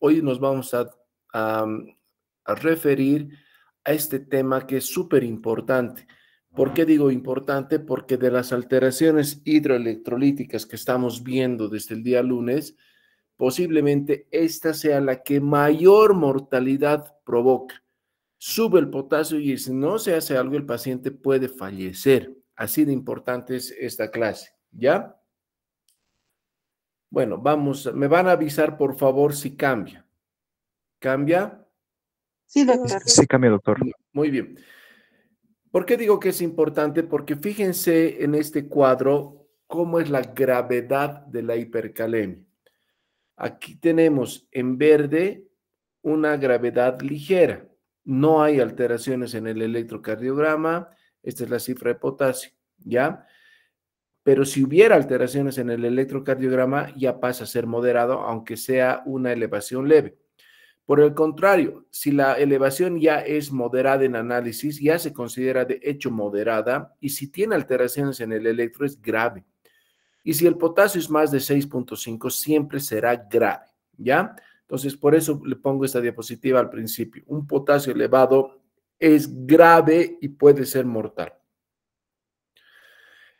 hoy nos vamos a, a referir a este tema que es súper importante. ¿Por qué digo importante? Porque de las alteraciones hidroelectrolíticas que estamos viendo desde el día lunes, posiblemente esta sea la que mayor mortalidad provoca. Sube el potasio y si no se hace algo, el paciente puede fallecer. Así de importante es esta clase, ¿ya? Bueno, vamos, me van a avisar por favor si cambia. ¿Cambia? Sí, doctor. Sí, cambia, doctor. Muy bien. ¿Por qué digo que es importante? Porque fíjense en este cuadro cómo es la gravedad de la hipercalemia. Aquí tenemos en verde una gravedad ligera. No hay alteraciones en el electrocardiograma. Esta es la cifra de potasio, ¿ya? Pero si hubiera alteraciones en el electrocardiograma, ya pasa a ser moderado, aunque sea una elevación leve. Por el contrario, si la elevación ya es moderada en análisis, ya se considera de hecho moderada, y si tiene alteraciones en el electro es grave. Y si el potasio es más de 6.5, siempre será grave, ¿ya? Entonces, por eso le pongo esta diapositiva al principio. Un potasio elevado es grave y puede ser mortal.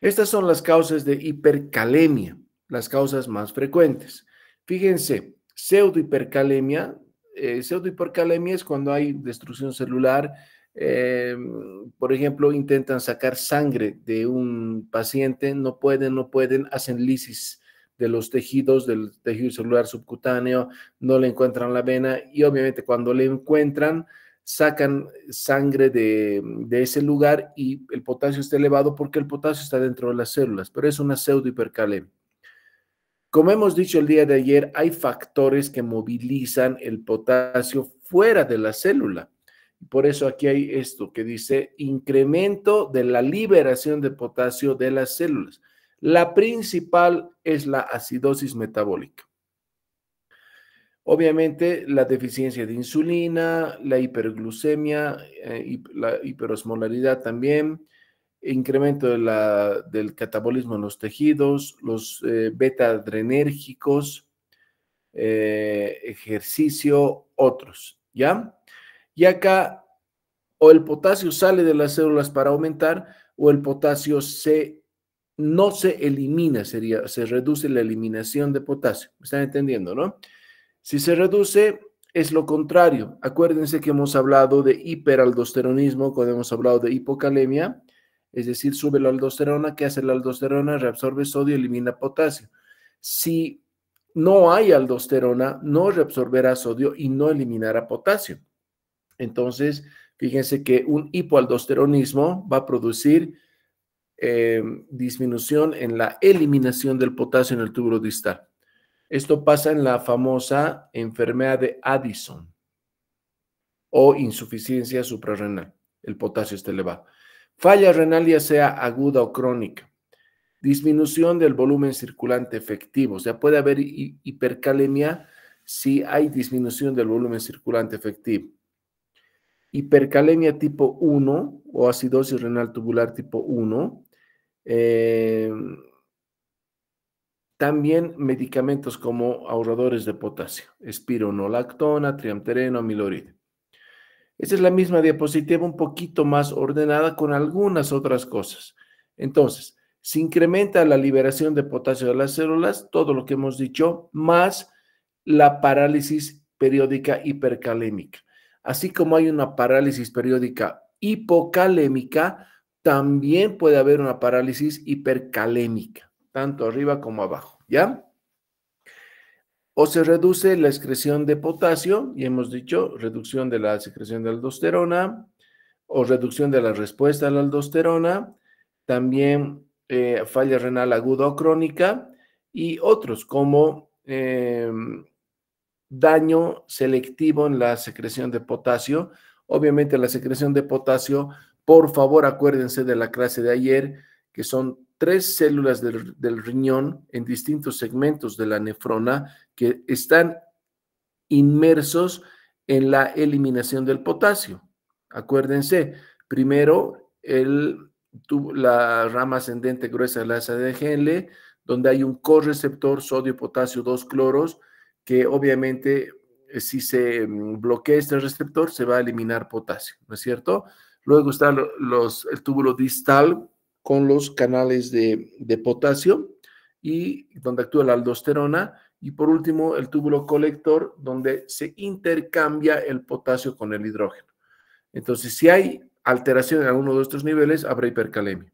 Estas son las causas de hipercalemia, las causas más frecuentes. Fíjense, pseudohipercalemia es cuando hay destrucción celular. Por ejemplo, intentan sacar sangre de un paciente, no pueden, hacen lisis de los tejidos, del tejido celular subcutáneo, no le encuentran la vena y obviamente cuando le encuentran, sacan sangre de ese lugar y el potasio está elevado porque el potasio está dentro de las células, pero es una pseudohipercalemia. Como hemos dicho el día de ayer, hay factores que movilizan el potasio fuera de la célula. Por eso aquí hay esto que dice incremento de la liberación de potasio de las células. La principal es la acidosis metabólica. Obviamente, la deficiencia de insulina, la hiperglucemia y la hiperosmolaridad también, incremento del catabolismo en los tejidos, los beta-adrenérgicos, ejercicio, otros, ¿ya? Y acá, o el potasio sale de las células para aumentar, o el potasio no se elimina, se reduce la eliminación de potasio. ¿Me están entendiendo, no? Si se reduce, es lo contrario. Acuérdense que hemos hablado de hiperaldosteronismo cuando hemos hablado de hipocalemia, es decir, sube la aldosterona. ¿Qué hace la aldosterona? Reabsorbe sodio, elimina potasio. Si no hay aldosterona, no reabsorberá sodio y no eliminará potasio. Entonces, fíjense que un hipoaldosteronismo va a producir disminución en la eliminación del potasio en el túbulo distal. Esto pasa en la famosa enfermedad de Addison o insuficiencia suprarrenal. El potasio está elevado. Falla renal, ya sea aguda o crónica. Disminución del volumen circulante efectivo. O sea, puede haber hipercalemia si hay disminución del volumen circulante efectivo. Hipercalemia tipo 1 o acidosis renal tubular tipo 1. También medicamentos como ahorradores de potasio, espironolactona, triamtereno, amiloride. Esta es la misma diapositiva, un poquito más ordenada con algunas otras cosas. Entonces, se incrementa la liberación de potasio de las células, todo lo que hemos dicho, más la parálisis periódica hipercalémica. Así como hay una parálisis periódica hipocalémica, también puede haber una parálisis hipercalémica, tanto arriba como abajo, ¿ya? O se reduce la excreción de potasio, y hemos dicho reducción de la secreción de aldosterona, o reducción de la respuesta a la aldosterona, también falla renal aguda o crónica, y otros como daño selectivo en la secreción de potasio. Obviamente la secreción de potasio, por favor acuérdense de la clase de ayer, que son 3 células del riñón en distintos segmentos de la nefrona que están inmersos en la eliminación del potasio. Acuérdense, primero la rama ascendente gruesa de la asa de Henle, donde hay un correceptor sodio-potasio 2 cloros, que obviamente si se bloquea este receptor, se va a eliminar potasio, ¿no es cierto? Luego está el túbulo distal con los canales de potasio y donde actúa la aldosterona. Y por último, el túbulo colector, donde se intercambia el potasio con el hidrógeno. Entonces, si hay alteración en alguno de estos niveles, habrá hipercalemia.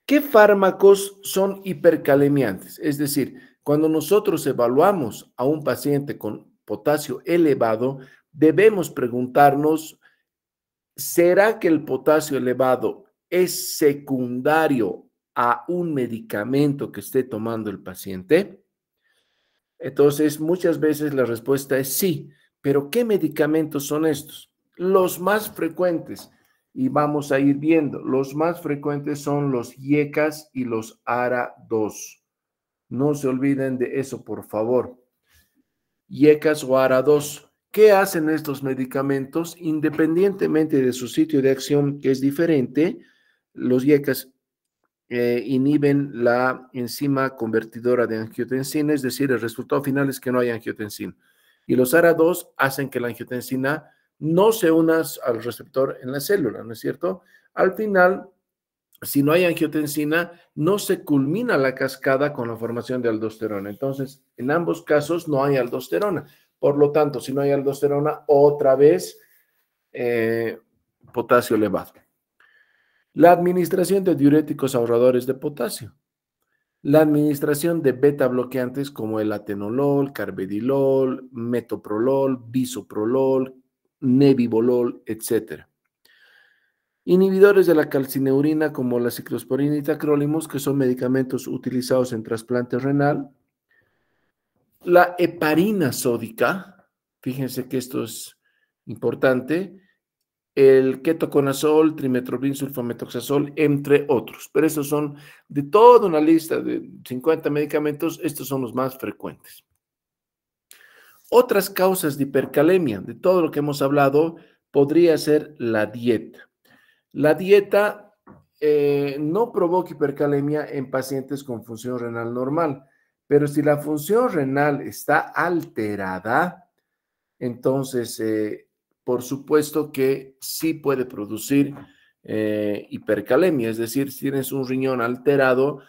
¿Qué fármacos son hipercalemiantes? Es decir, cuando nosotros evaluamos a un paciente con potasio elevado, debemos preguntarnos, ¿será que el potasio elevado es secundario a un medicamento que esté tomando el paciente? Entonces, muchas veces la respuesta es sí, pero ¿qué medicamentos son estos? Los más frecuentes, y vamos a ir viendo, los más frecuentes son los IECAS y los ARA2. No se olviden de eso, por favor. IECAS o ARA2. ¿Qué hacen estos medicamentos? Independientemente de su sitio de acción, que es diferente, los IECAS inhiben la enzima convertidora de angiotensina, es decir, el resultado final es que no hay angiotensina. Y los ARA2 hacen que la angiotensina no se una al receptor en la célula, ¿no es cierto? Al final, si no hay angiotensina, no se culmina la cascada con la formación de aldosterona. Entonces, en ambos casos no hay aldosterona. Por lo tanto, si no hay aldosterona, otra vez potasio elevado. La administración de diuréticos ahorradores de potasio. La administración de beta bloqueantes como el atenolol, carvedilol, metoprolol, bisoprolol, nebivolol, etc. Inhibidores de la calcineurina como la ciclosporina y tacrolimus, que son medicamentos utilizados en trasplante renal. La heparina sódica, fíjense que esto es importante, el ketoconazol, trimetoprim, sulfametoxazol, entre otros. Pero esos son de toda una lista de 50 medicamentos, estos son los más frecuentes. Otras causas de hipercalemia, de todo lo que hemos hablado, podría ser la dieta. La dieta no provoca hipercalemia en pacientes con función renal normal, pero si la función renal está alterada, entonces por supuesto que sí puede producir hipercalemia, es decir, si tienes un riñón alterado,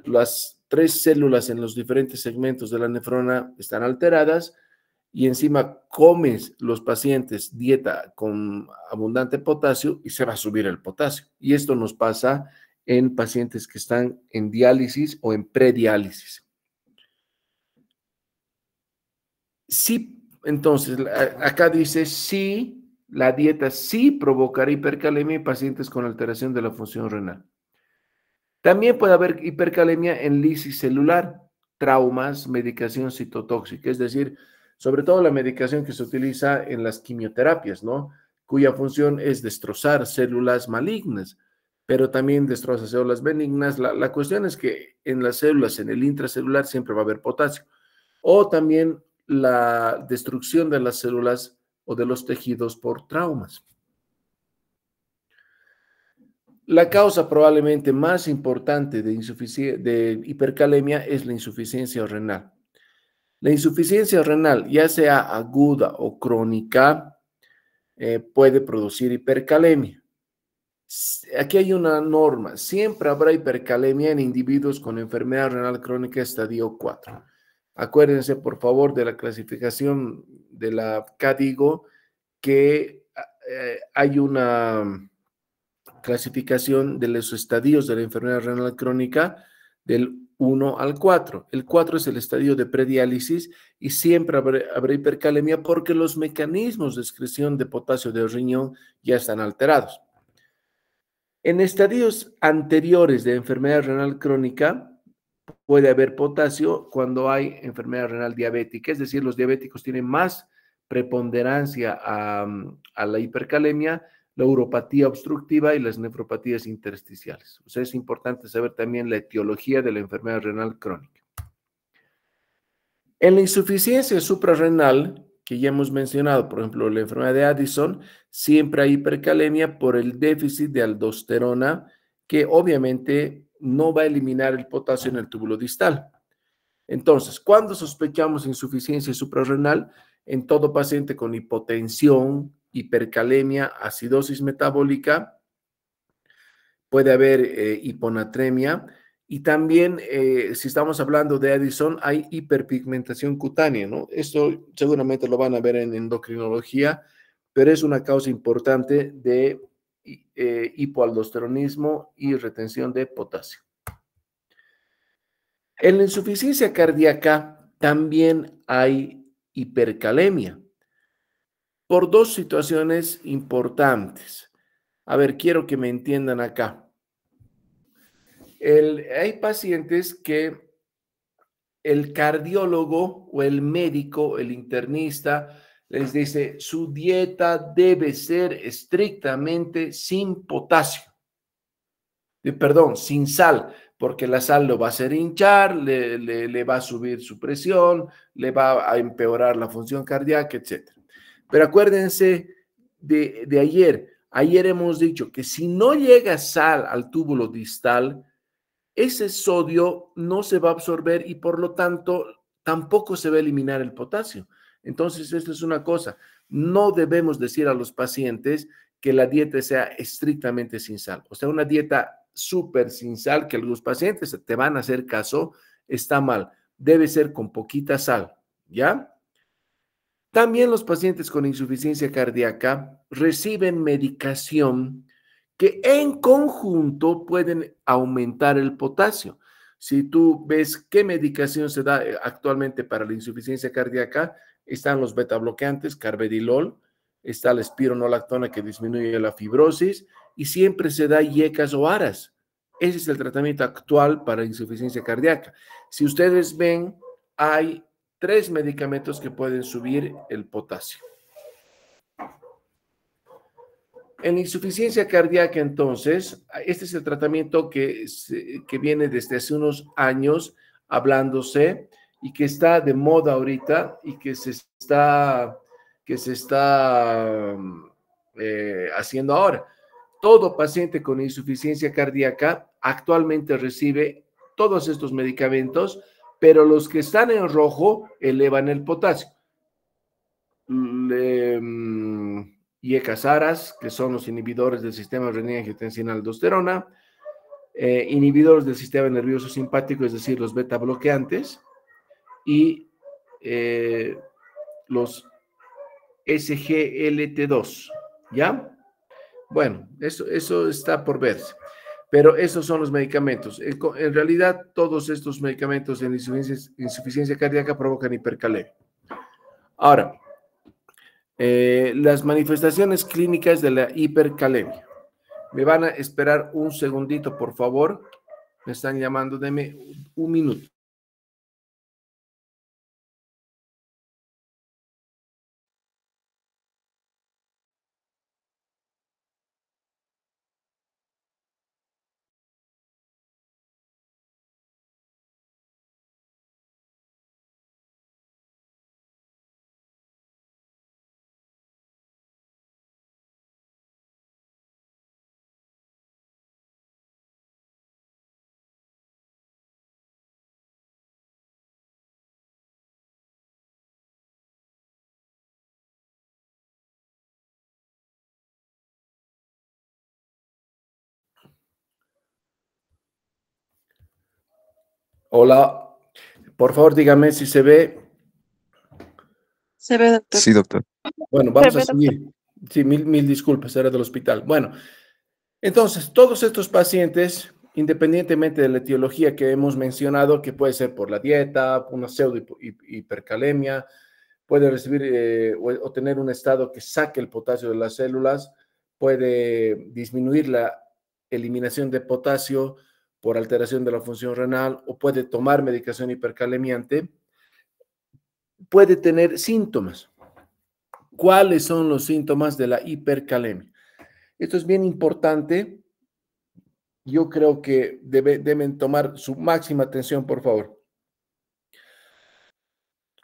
las 3 células en los diferentes segmentos de la nefrona están alteradas y encima comes los pacientes dieta con abundante potasio y se va a subir el potasio. Y esto nos pasa en pacientes que están en diálisis o en prediálisis. Sí, entonces, acá dice sí, la dieta sí provocará hipercalemia en pacientes con alteración de la función renal. También puede haber hipercalemia en lisis celular, traumas, medicación citotóxica, es decir, sobre todo la medicación que se utiliza en las quimioterapias, ¿no? Cuya función es destrozar células malignas, pero también destroza células benignas. La cuestión es que en las células, en el intracelular, siempre va a haber potasio. O también la destrucción de las células o de los tejidos por traumas. La causa probablemente más importante de hipercalemia es la insuficiencia renal. La insuficiencia renal, ya sea aguda o crónica, puede producir hipercalemia. Aquí hay una norma, siempre habrá hipercalemia en individuos con enfermedad renal crónica estadio 4. Acuérdense, por favor, de la clasificación de la CADIGO, que hay una clasificación de los estadios de la enfermedad renal crónica del 1 al 4. El 4 es el estadio de prediálisis y siempre habrá hipercalemia porque los mecanismos de excreción de potasio del riñón ya están alterados. En estadios anteriores de enfermedad renal crónica puede haber potasio cuando hay enfermedad renal diabética, es decir, los diabéticos tienen más preponderancia a la hipercalemia, la uropatía obstructiva y las nefropatías intersticiales. O sea, es importante saber también la etiología de la enfermedad renal crónica. En la insuficiencia suprarrenal, que ya hemos mencionado, por ejemplo, la enfermedad de Addison, siempre hay hipercalemia por el déficit de aldosterona, que obviamente no va a eliminar el potasio en el túbulo distal. Entonces, ¿cuándo sospechamos insuficiencia suprarrenal? En todo paciente con hipotensión, hipercalemia, acidosis metabólica, puede haber hiponatremia y también si estamos hablando de Addison hay hiperpigmentación cutánea, ¿no? Esto seguramente lo van a ver en endocrinología, pero es una causa importante de hipoaldosteronismo y retención de potasio. En la insuficiencia cardíaca también hay hipercalemia por dos situaciones importantes. A ver, quiero que me entiendan acá. Hay pacientes que el cardiólogo o el médico, el internista, les dice, su dieta debe ser estrictamente sin potasio. Perdón, sin sal, porque la sal lo va a hacer hinchar, le va a subir su presión, le va a empeorar la función cardíaca, etc. Pero acuérdense de ayer. Ayer hemos dicho que si no llega sal al túbulo distal, ese sodio no se va a absorber y por lo tanto tampoco se va a eliminar el potasio. Entonces, esto es una cosa. No debemos decir a los pacientes que la dieta sea estrictamente sin sal. O sea, una dieta súper sin sal, que algunos pacientes te van a hacer caso, está mal. Debe ser con poquita sal, ¿ya? También los pacientes con insuficiencia cardíaca reciben medicación que en conjunto pueden aumentar el potasio. Si tú ves qué medicación se da actualmente para la insuficiencia cardíaca, están los betabloqueantes, carvedilol, está la espironolactona que disminuye la fibrosis y siempre se da IECAS o ARAS. Ese es el tratamiento actual para insuficiencia cardíaca. Si ustedes ven, hay 3 medicamentos que pueden subir el potasio. En insuficiencia cardíaca, entonces, este es el tratamiento que viene desde hace unos años hablándose y que está de moda ahorita y que se está haciendo ahora. Todo paciente con insuficiencia cardíaca actualmente recibe todos estos medicamentos, pero los que están en rojo elevan el potasio. IECAS-ARAS, que son los inhibidores del sistema renina-angiotensina-aldosterona, inhibidores del sistema nervioso simpático, es decir, los beta bloqueantes, y los SGLT2, ¿ya? Bueno, eso está por verse, pero esos son los medicamentos. En realidad, todos estos medicamentos en insuficiencia cardíaca provocan hipercalemia. Ahora, las manifestaciones clínicas de la hipercalemia. Me van a esperar un segundito, por favor. Me están llamando, deme un minuto. Hola, por favor, dígame si se ve. Se ve, doctor. Sí, doctor. Bueno, vamos a seguir. Sí, mil disculpas, era del hospital. Bueno, entonces, todos estos pacientes, independientemente de la etiología que hemos mencionado, que puede ser por la dieta, una pseudo-hipercalemia, puede recibir o tener un estado que saque el potasio de las células, puede disminuir la eliminación de potasio por alteración de la función renal o puede tomar medicación hipercalemiante, puede tener síntomas. ¿Cuáles son los síntomas de la hipercalemia? Esto es bien importante. Yo creo que deben tomar su máxima atención, por favor.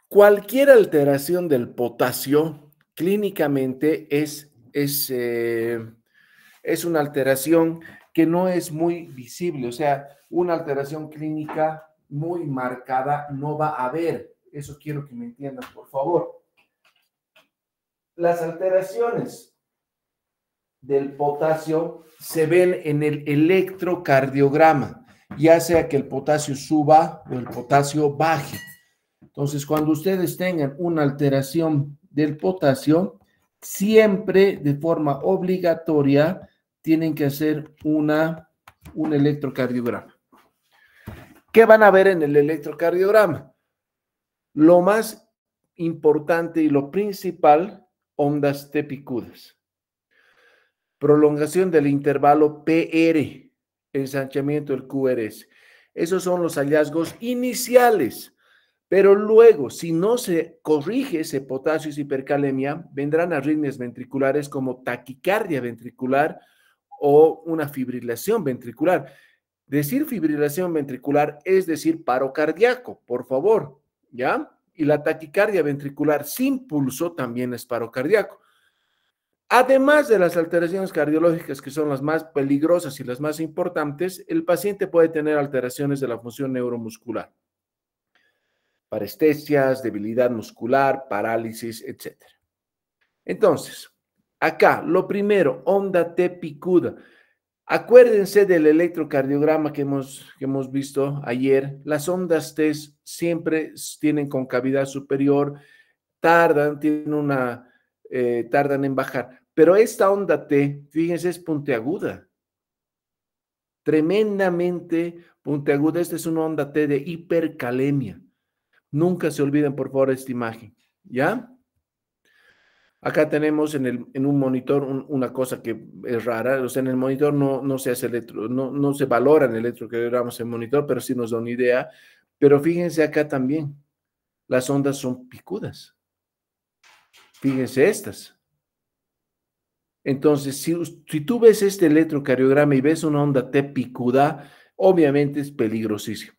Cualquier alteración del potasio clínicamente es una alteración que no es muy visible, o sea, una alteración clínica muy marcada no va a haber. Eso quiero que me entiendan, por favor. Las alteraciones del potasio se ven en el electrocardiograma, ya sea que el potasio suba o el potasio baje. Entonces, cuando ustedes tengan una alteración del potasio, siempre de forma obligatoria tienen que hacer un electrocardiograma. ¿Qué van a ver en el electrocardiograma? Lo más importante y lo principal, ondas T picudas. Prolongación del intervalo PR, ensanchamiento del QRS. Esos son los hallazgos iniciales. Pero luego, si no se corrige ese potasio y hipercalemia, vendrán arritmias ventriculares como taquicardia ventricular o una fibrilación ventricular. Decir fibrilación ventricular es decir paro cardíaco, por favor, ¿ya? Y la taquicardia ventricular sin pulso también es paro cardíaco. Además de las alteraciones cardiológicas, que son las más peligrosas y las más importantes, el paciente puede tener alteraciones de la función neuromuscular. Parestesias, debilidad muscular, parálisis, etc. Entonces, acá, lo primero, onda T picuda. Acuérdense del electrocardiograma que hemos visto ayer. Las ondas T siempre tienen concavidad superior, tardan en bajar. Pero esta onda T, fíjense, es puntiaguda. Tremendamente puntiaguda. Esta es una onda T de hipercalemia. Nunca se olviden, por favor, esta imagen, ¿ya? Acá tenemos en un monitor una cosa que es rara, o sea, en el monitor no se hace no se valoran electrocardiogramas en monitor, pero sí nos da una idea. Pero fíjense acá también, las ondas son picudas. Fíjense estas. Entonces, si tú ves este electrocardiograma y ves una onda T picuda, obviamente es peligrosísimo.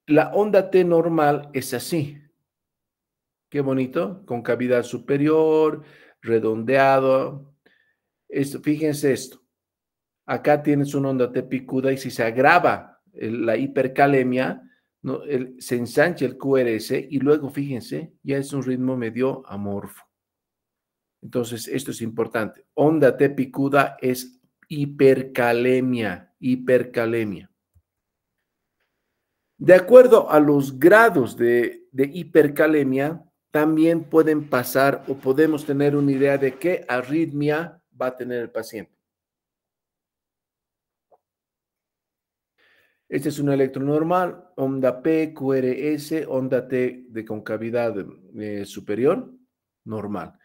La onda T normal es así. Qué bonito, con cavidad superior, redondeado. Fíjense esto. Acá tienes una onda T picuda y si se agrava la hipercalemia, ¿no? Se ensancha el QRS y luego, fíjense, ya es un ritmo medio amorfo. Entonces, esto es importante. Onda T picuda es hipercalemia. De acuerdo a los grados de hipercalemia, también pueden pasar o podemos tener una idea de qué arritmia va a tener el paciente. Este es un electro normal, onda P, QRS, onda T de concavidad superior, normal.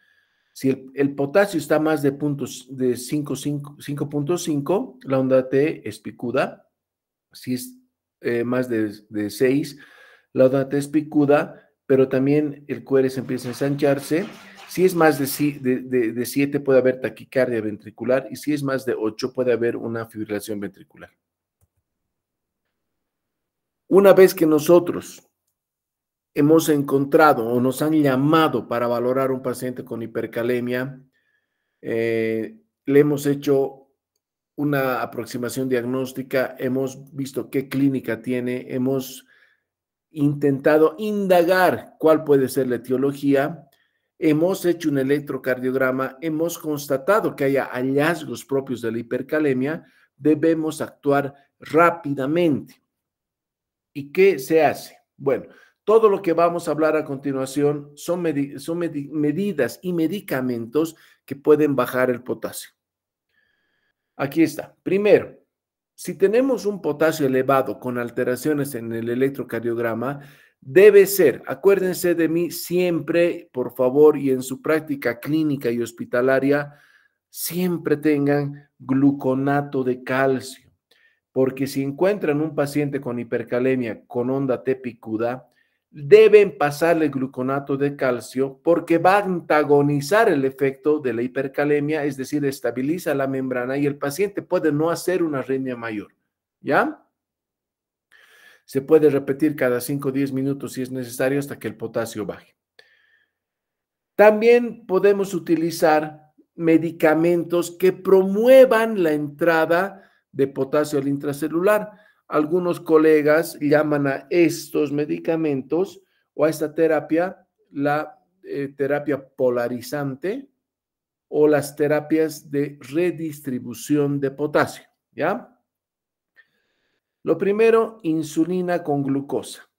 Si el potasio está más de 5.5, la onda T es picuda. Si es más de 6, la onda T es picuda, pero también el QRS empieza a ensancharse. Si es más de 7 puede haber taquicardia ventricular y si es más de 8 puede haber una fibrilación ventricular. Una vez que nosotros hemos encontrado o nos han llamado para valorar un paciente con hipercalemia, le hemos hecho una aproximación diagnóstica, hemos visto qué clínica tiene, hemos intentado indagar cuál puede ser la etiología, hemos hecho un electrocardiograma, hemos constatado que haya hallazgos propios de la hipercalemia, debemos actuar rápidamente. ¿Y qué se hace? Bueno, todo lo que vamos a hablar a continuación son medidas y medicamentos que pueden bajar el potasio. Aquí está. Primero, si tenemos un potasio elevado con alteraciones en el electrocardiograma, debe ser, acuérdense de mí siempre, por favor, y en su práctica clínica y hospitalaria, siempre tengan gluconato de calcio. Porque si encuentran un paciente con hipercalemia con onda T picuda, deben pasarle gluconato de calcio porque va a antagonizar el efecto de la hipercalemia, es decir, estabiliza la membrana y el paciente puede no hacer una arritmia mayor, ¿ya? Se puede repetir cada 5 o 10 minutos si es necesario hasta que el potasio baje. También podemos utilizar medicamentos que promuevan la entrada de potasio al intracelular. algunos colegas llaman a estos medicamentos o a esta terapia la terapia polarizante o las terapias de redistribución de potasio, ¿ya? Lo primero, insulina con glucosa.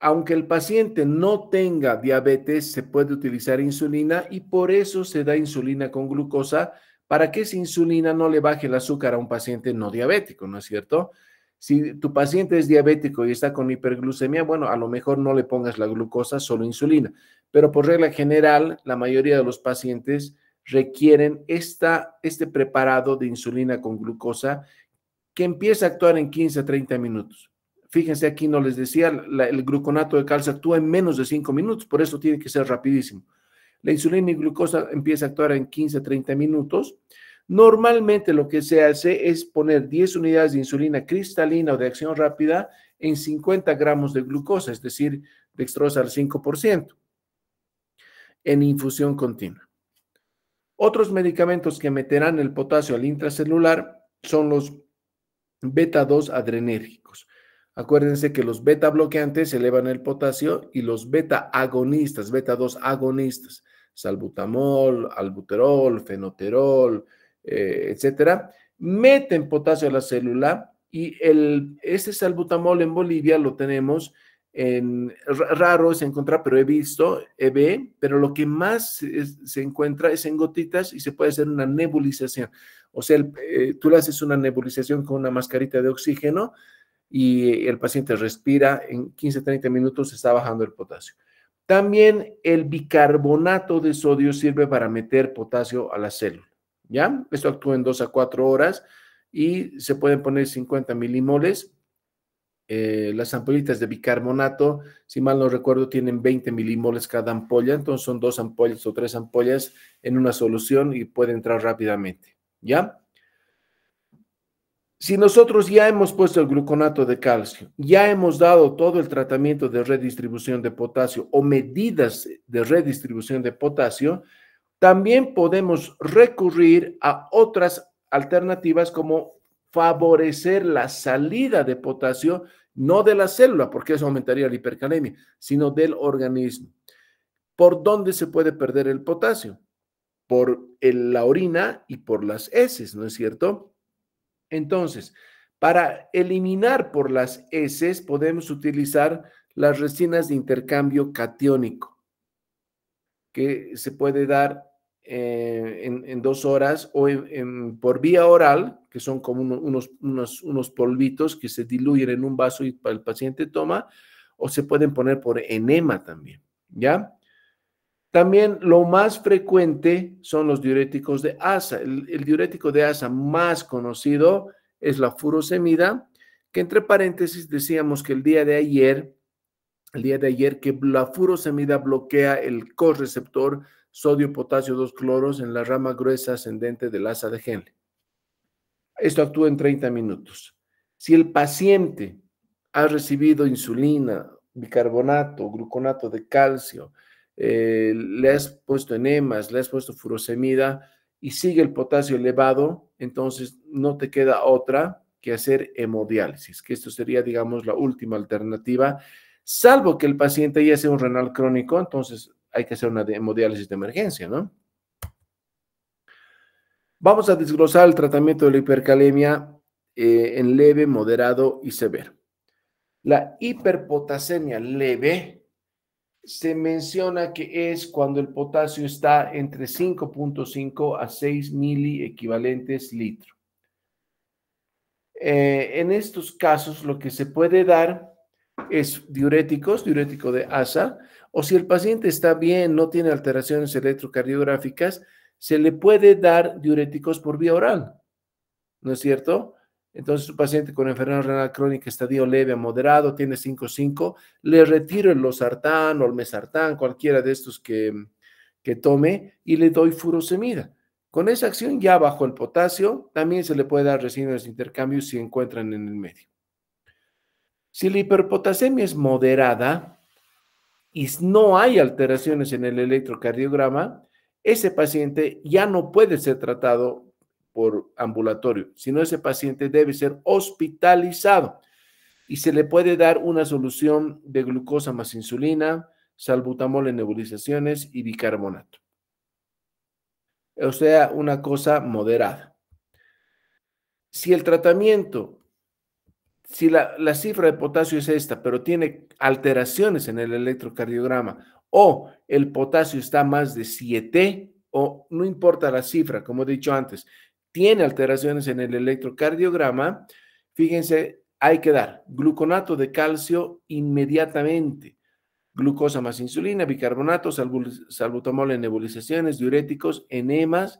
Aunque el paciente no tenga diabetes, se puede utilizar insulina y por eso se da insulina con glucosa para que esa insulina no le baje el azúcar a un paciente no diabético, ¿no es cierto? Si tu paciente es diabético y está con hiperglucemia, bueno, a lo mejor no le pongas la glucosa, solo insulina, pero por regla general, la mayoría de los pacientes requieren este preparado de insulina con glucosa que empieza a actuar en 15 a 30 minutos. Fíjense, aquí no les decía, el gluconato de calcio actúa en menos de 5 minutos, por eso tiene que ser rapidísimo. La insulina y glucosa empieza a actuar en 15 a 30 minutos. Normalmente lo que se hace es poner 10 unidades de insulina cristalina o de acción rápida en 50 gramos de glucosa, es decir, dextrosa al 5%, en infusión continua. Otros medicamentos que meterán el potasio al intracelular son los beta-2 adrenérgicos. Acuérdense que los beta bloqueantes elevan el potasio y los beta agonistas, beta-2 agonistas, salbutamol, albuterol, fenoterol, etcétera, meten potasio a la célula y ese salbutamol en Bolivia lo tenemos raro es encontrar, pero he visto, pero lo que más se encuentra es en gotitas y se puede hacer una nebulización. O sea, tú le haces una nebulización con una mascarita de oxígeno y el paciente respira, en 15, 30 minutos está bajando el potasio. También el bicarbonato de sodio sirve para meter potasio a la célula, ¿ya? Esto actúa en 2 a 4 horas y se pueden poner 50 milimoles. Las ampollitas de bicarbonato, si mal no recuerdo, tienen 20 milimoles cada ampolla, entonces son 2 ampollas o 3 ampollas en una solución y puede entrar rápidamente, ¿ya? Si nosotros ya hemos puesto el gluconato de calcio, ya hemos dado todo el tratamiento de redistribución de potasio o medidas de redistribución de potasio, también podemos recurrir a otras alternativas como favorecer la salida de potasio, no de la célula, porque eso aumentaría la hipercalemia, sino del organismo. ¿Por dónde se puede perder el potasio? Por la orina y por las heces, ¿no es cierto? Entonces, para eliminar por las heces podemos utilizar las resinas de intercambio catiónico, que se puede dar en 2 horas o por vía oral, que son como unos polvitos que se diluyen en un vaso y el paciente toma, o se pueden poner por enema también, ¿ya? También lo más frecuente son los diuréticos de asa. El diurético de asa más conocido es la furosemida, que entre paréntesis decíamos que el día de ayer que la furosemida bloquea el correceptor sodio-potasio 2-cloros en la rama gruesa ascendente del asa de Henle. Esto actúa en 30 minutos. Si el paciente ha recibido insulina, bicarbonato, gluconato de calcio, le has puesto enemas, le has puesto furosemida y sigue el potasio elevado, entonces no te queda otra que hacer hemodiálisis, que esto sería, digamos, la última alternativa, salvo que el paciente ya sea un renal crónico, entonces hay que hacer una hemodiálisis de emergencia, ¿no? Vamos a desglosar el tratamiento de la hipercalemia en leve, moderado y severo. La hiperpotasemia leve se menciona que es cuando el potasio está entre 5.5 a 6 miliequivalentes litro. En estos casos lo que se puede dar es diurético de asa, o si el paciente está bien, no tiene alteraciones electrocardiográficas, se le puede dar diuréticos por vía oral, ¿no es cierto? Entonces, un paciente con enfermedad renal crónica, estadio leve a moderado, tiene 5.5, le retiro el losartán o el mesartán, cualquiera de estos que tome, y le doy furosemida. Con esa acción ya bajo el potasio, también se le puede dar resinas de intercambio si encuentran en el medio. Si la hiperpotasemia es moderada y no hay alteraciones en el electrocardiograma, ese paciente ya no puede ser tratado por ambulatorio, sino ese paciente debe ser hospitalizado y se le puede dar una solución de glucosa más insulina, salbutamol en nebulizaciones y bicarbonato. O sea, una cosa moderada. Si el tratamiento, si la cifra de potasio es esta, pero tiene alteraciones en el electrocardiograma o el potasio está más de 7, o no importa la cifra, como he dicho antes, tiene alteraciones en el electrocardiograma, fíjense, hay que dar gluconato de calcio inmediatamente, glucosa más insulina, bicarbonato, salbutamol en nebulizaciones, diuréticos, enemas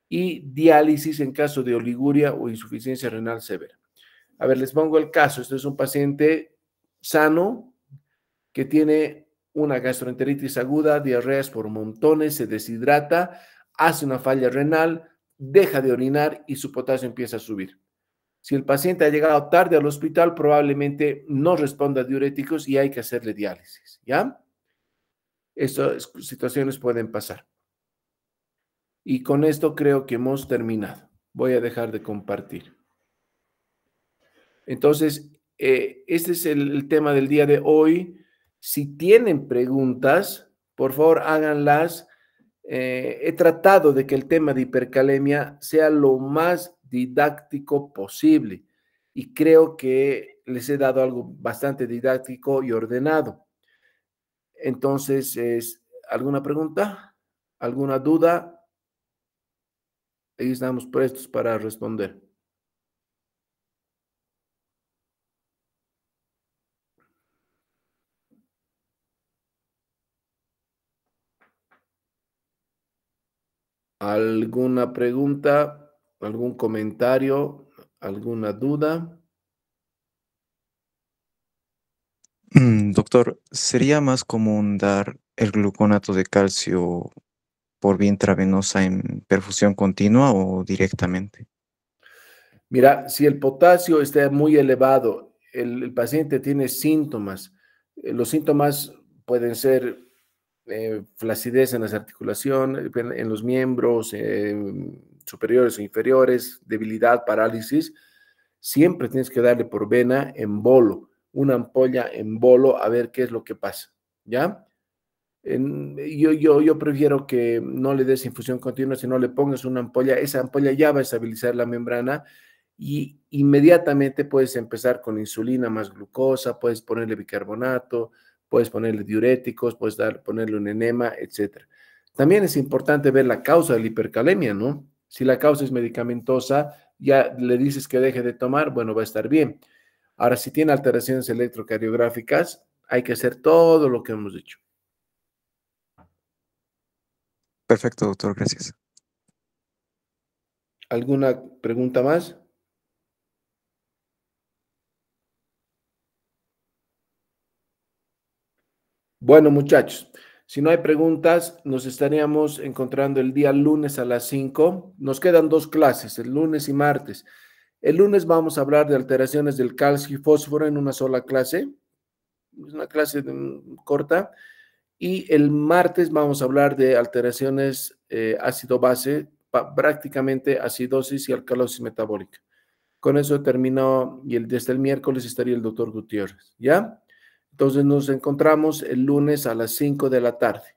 y diálisis en caso de oliguria o insuficiencia renal severa. A ver, les pongo el caso. Este es un paciente sano que tiene una gastroenteritis aguda, diarreas por montones, se deshidrata, hace una falla renal, deja de orinar y su potasio empieza a subir. Si el paciente ha llegado tarde al hospital, probablemente no responda a diuréticos y hay que hacerle diálisis, ¿ya? Estas situaciones pueden pasar. Y con esto creo que hemos terminado. Voy a dejar de compartir. Entonces, este es el tema del día de hoy. Si tienen preguntas, por favor háganlas. He tratado de que el tema de hipercalemia sea lo más didáctico posible y creo que les he dado algo bastante didáctico y ordenado. Entonces, ¿alguna pregunta? ¿Alguna duda? Ahí estamos prestos para responder. ¿Alguna pregunta? ¿Algún comentario? ¿Alguna duda? Doctor, ¿sería más común dar el gluconato de calcio por vía intravenosa en perfusión continua o directamente? Mira, si el potasio está muy elevado, el paciente tiene síntomas. Los síntomas pueden ser flacidez en las articulaciones, en los miembros superiores o inferiores, debilidad, parálisis. Siempre tienes que darle por vena en bolo, una ampolla en bolo, a ver qué es lo que pasa, ¿ya? Yo prefiero que no le des infusión continua, sino le pongas una ampolla. Esa ampolla ya va a estabilizar la membrana y inmediatamente puedes empezar con insulina más glucosa, puedes ponerle bicarbonato, puedes ponerle diuréticos, puedes ponerle un enema, etc. También es importante ver la causa de la hipercalemia, ¿no? Si la causa es medicamentosa, ya le dices que deje de tomar, bueno, va a estar bien. Ahora, si tiene alteraciones electrocardiográficas, hay que hacer todo lo que hemos dicho. Perfecto, doctor, gracias. ¿Alguna pregunta más? Bueno, muchachos, si no hay preguntas, nos estaríamos encontrando el día lunes a las 5. Nos quedan 2 clases, el lunes y martes. El lunes vamos a hablar de alteraciones del calcio y fósforo en una sola clase. Es una clase corta. Y el martes vamos a hablar de alteraciones ácido-base, prácticamente acidosis y alcalosis metabólica. Con eso terminó y desde el miércoles estaría el doctor Gutiérrez, ¿ya? Entonces nos encontramos el lunes a las 5 de la tarde.